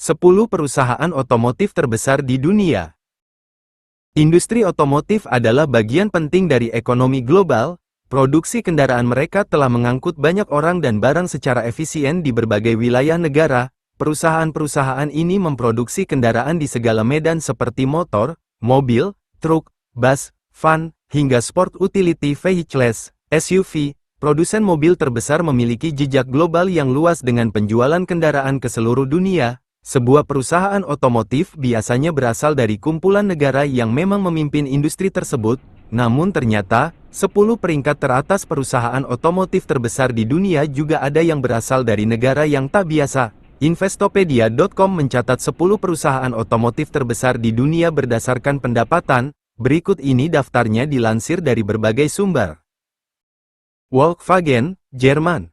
10 perusahaan otomotif terbesar di dunia. Industri otomotif adalah bagian penting dari ekonomi global. Produksi kendaraan mereka telah mengangkut banyak orang dan barang secara efisien di berbagai wilayah negara. Perusahaan-perusahaan ini memproduksi kendaraan di segala medan seperti motor, mobil, truk, bus, van, hingga sport utility vehicles, SUV. Produsen mobil terbesar memiliki jejak global yang luas dengan penjualan kendaraan ke seluruh dunia. Sebuah perusahaan otomotif biasanya berasal dari kumpulan negara yang memang memimpin industri tersebut, namun ternyata, 10 peringkat teratas perusahaan otomotif terbesar di dunia juga ada yang berasal dari negara yang tak biasa. Investopedia.com mencatat 10 perusahaan otomotif terbesar di dunia berdasarkan pendapatan. Berikut ini daftarnya dilansir dari berbagai sumber. Volkswagen, Jerman.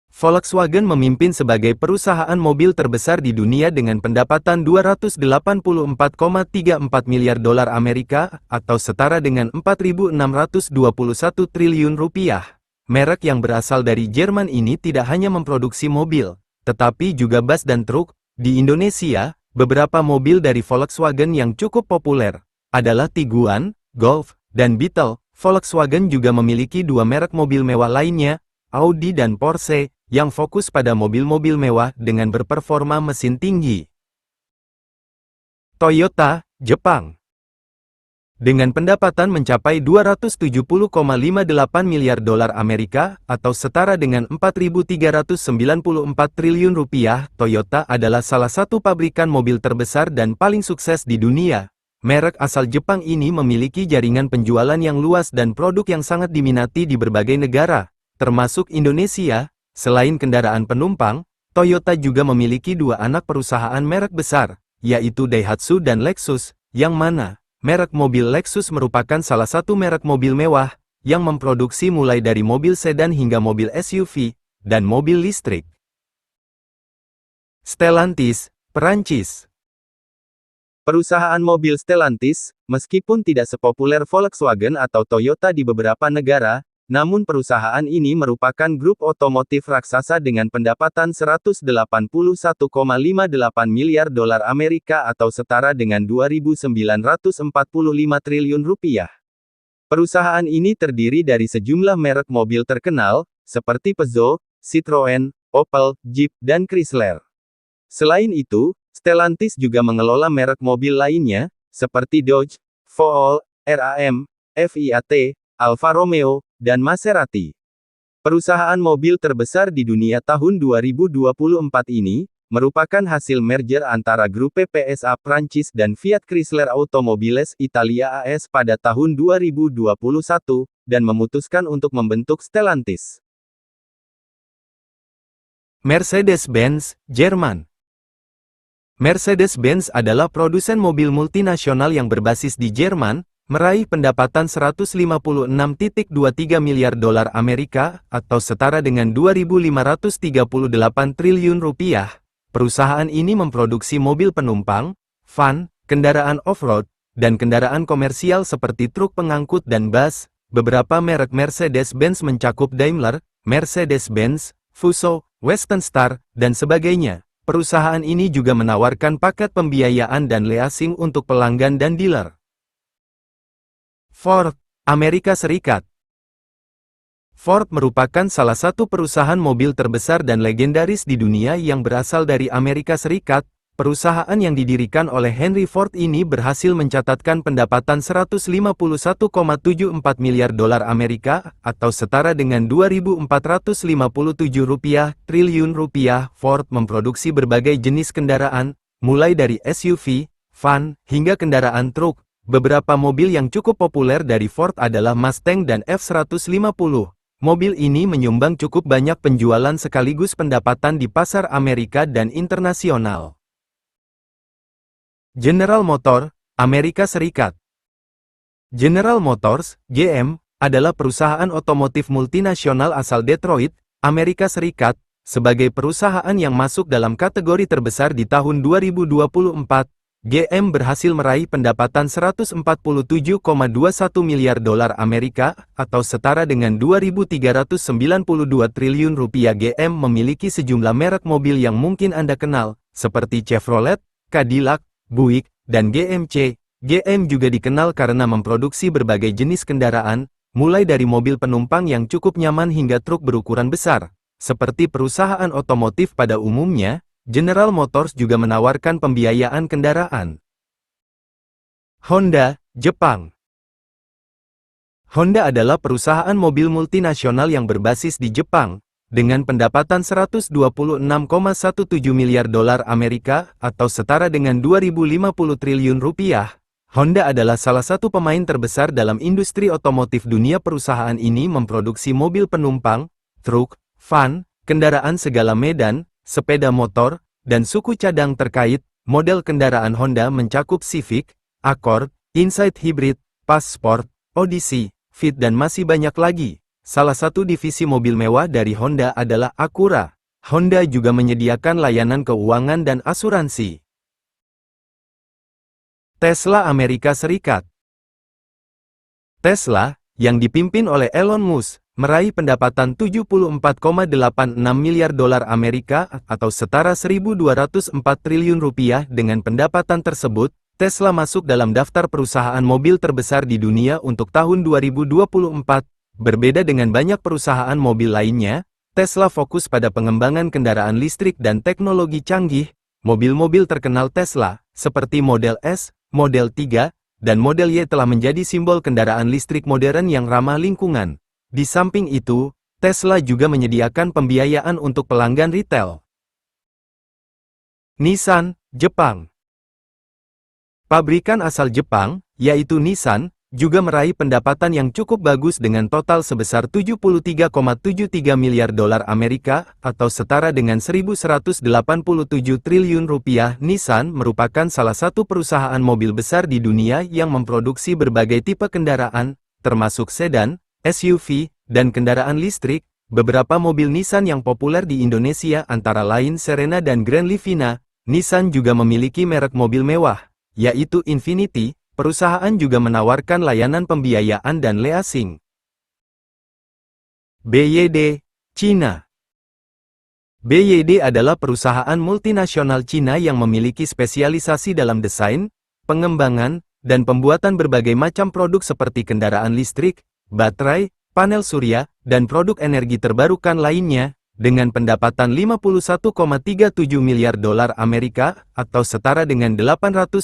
Volkswagen memimpin sebagai perusahaan mobil terbesar di dunia dengan pendapatan 284,34 miliar dolar Amerika, atau setara dengan 4.621 triliun rupiah. Merek yang berasal dari Jerman ini tidak hanya memproduksi mobil, tetapi juga bus dan truk. Di Indonesia, beberapa mobil dari Volkswagen yang cukup populer adalah Tiguan, Golf, dan Beetle. Volkswagen juga memiliki dua merek mobil mewah lainnya, Audi dan Porsche, yang fokus pada mobil-mobil mewah dengan berperforma mesin tinggi. Toyota, Jepang. Dengan pendapatan mencapai 270,58 miliar dolar Amerika, atau setara dengan 4.394 triliun rupiah, Toyota adalah salah satu pabrikan mobil terbesar dan paling sukses di dunia. Merek asal Jepang ini memiliki jaringan penjualan yang luas dan produk yang sangat diminati di berbagai negara, termasuk Indonesia. Selain kendaraan penumpang, Toyota juga memiliki dua anak perusahaan merek besar, yaitu Daihatsu dan Lexus, yang mana merek mobil Lexus merupakan salah satu merek mobil mewah, yang memproduksi mulai dari mobil sedan hingga mobil SUV, dan mobil listrik. Stellantis, Perancis. Perusahaan mobil Stellantis, meskipun tidak sepopuler Volkswagen atau Toyota di beberapa negara, namun perusahaan ini merupakan grup otomotif raksasa dengan pendapatan 181,58 miliar dolar Amerika atau setara dengan 2.945 triliun rupiah. Perusahaan ini terdiri dari sejumlah merek mobil terkenal, seperti Peugeot, Citroën, Opel, Jeep, dan Chrysler. Selain itu, Stellantis juga mengelola merek mobil lainnya, seperti Dodge, Volvo, RAM, Fiat, Alfa Romeo, dan Maserati. Perusahaan mobil terbesar di dunia tahun 2024 ini, merupakan hasil merger antara grup PSA Prancis dan Fiat Chrysler Automobiles Italia AS pada tahun 2021, dan memutuskan untuk membentuk Stellantis. Mercedes-Benz, Jerman. Mercedes-Benz adalah produsen mobil multinasional yang berbasis di Jerman, meraih pendapatan 156,23 miliar dolar Amerika, atau setara dengan 2.538 triliun rupiah. Perusahaan ini memproduksi mobil penumpang, van, kendaraan off-road, dan kendaraan komersial seperti truk pengangkut dan bus. Beberapa merek Mercedes-Benz mencakup Daimler, Mercedes-Benz, Fuso, Western Star, dan sebagainya. Perusahaan ini juga menawarkan paket pembiayaan dan leasing untuk pelanggan dan dealer. Ford, Amerika Serikat. Ford merupakan salah satu perusahaan mobil terbesar dan legendaris di dunia yang berasal dari Amerika Serikat. Perusahaan yang didirikan oleh Henry Ford ini berhasil mencatatkan pendapatan 151,74 miliar dolar Amerika, atau setara dengan 2.457 triliun rupiah. Ford memproduksi berbagai jenis kendaraan, mulai dari SUV, van, hingga kendaraan truk. Beberapa mobil yang cukup populer dari Ford adalah Mustang dan F-150. Mobil ini menyumbang cukup banyak penjualan sekaligus pendapatan di pasar Amerika dan internasional. General Motors, Amerika Serikat. General Motors, GM, adalah perusahaan otomotif multinasional asal Detroit, Amerika Serikat, sebagai perusahaan yang masuk dalam kategori terbesar di tahun 2024. GM berhasil meraih pendapatan 147,21 miliar dolar Amerika, atau setara dengan 2.392 triliun rupiah. GM memiliki sejumlah merek mobil yang mungkin Anda kenal, seperti Chevrolet, Cadillac, Buick, dan GMC. GM juga dikenal karena memproduksi berbagai jenis kendaraan, mulai dari mobil penumpang yang cukup nyaman hingga truk berukuran besar. Seperti perusahaan otomotif pada umumnya, General Motors juga menawarkan pembiayaan kendaraan. Honda, Jepang. Honda adalah perusahaan mobil multinasional yang berbasis di Jepang, dengan pendapatan 126,17 miliar dolar Amerika atau setara dengan 2.050 triliun rupiah. Honda adalah salah satu pemain terbesar dalam industri otomotif dunia. Perusahaan ini memproduksi mobil penumpang, truk, van, kendaraan segala medan, sepeda motor, dan suku cadang terkait. Model kendaraan Honda mencakup Civic, Accord, Insight Hybrid, Passport, Odyssey, Fit dan masih banyak lagi. Salah satu divisi mobil mewah dari Honda adalah Acura. Honda juga menyediakan layanan keuangan dan asuransi. Tesla Amerika Serikat. Tesla, yang dipimpin oleh Elon Musk, meraih pendapatan 74,86 miliar dolar Amerika atau setara 1.204 triliun rupiah. Dengan pendapatan tersebut, Tesla masuk dalam daftar perusahaan mobil terbesar di dunia untuk tahun 2024. Berbeda dengan banyak perusahaan mobil lainnya, Tesla fokus pada pengembangan kendaraan listrik dan teknologi canggih. Mobil-mobil terkenal Tesla, seperti Model S, Model 3, dan Model Y telah menjadi simbol kendaraan listrik modern yang ramah lingkungan. Di samping itu, Tesla juga menyediakan pembiayaan untuk pelanggan retail. Nissan, Jepang. Pabrikan asal Jepang, yaitu Nissan, juga meraih pendapatan yang cukup bagus dengan total sebesar 73,73 miliar dolar Amerika atau setara dengan 1.187 triliun rupiah. Nissan merupakan salah satu perusahaan mobil besar di dunia yang memproduksi berbagai tipe kendaraan, termasuk sedan, SUV, dan kendaraan listrik. Beberapa mobil Nissan yang populer di Indonesia antara lain Serena dan Grand Livina. Nissan juga memiliki merek mobil mewah, yaitu Infiniti. Perusahaan juga menawarkan layanan pembiayaan dan leasing. BYD, Cina. BYD adalah perusahaan multinasional Cina yang memiliki spesialisasi dalam desain, pengembangan, dan pembuatan berbagai macam produk seperti kendaraan listrik, baterai, panel surya, dan produk energi terbarukan lainnya. Dengan pendapatan 51,37 miliar dolar Amerika atau setara dengan 854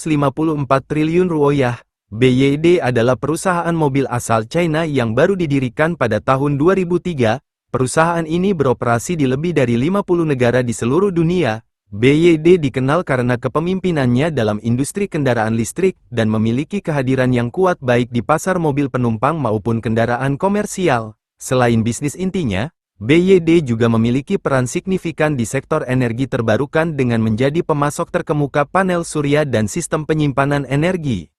triliun rupiah, BYD adalah perusahaan mobil asal China yang baru didirikan pada tahun 2003. Perusahaan ini beroperasi di lebih dari 50 negara di seluruh dunia. BYD dikenal karena kepemimpinannya dalam industri kendaraan listrik dan memiliki kehadiran yang kuat baik di pasar mobil penumpang maupun kendaraan komersial. Selain bisnis intinya, BYD juga memiliki peran signifikan di sektor energi terbarukan dengan menjadi pemasok terkemuka panel surya dan sistem penyimpanan energi.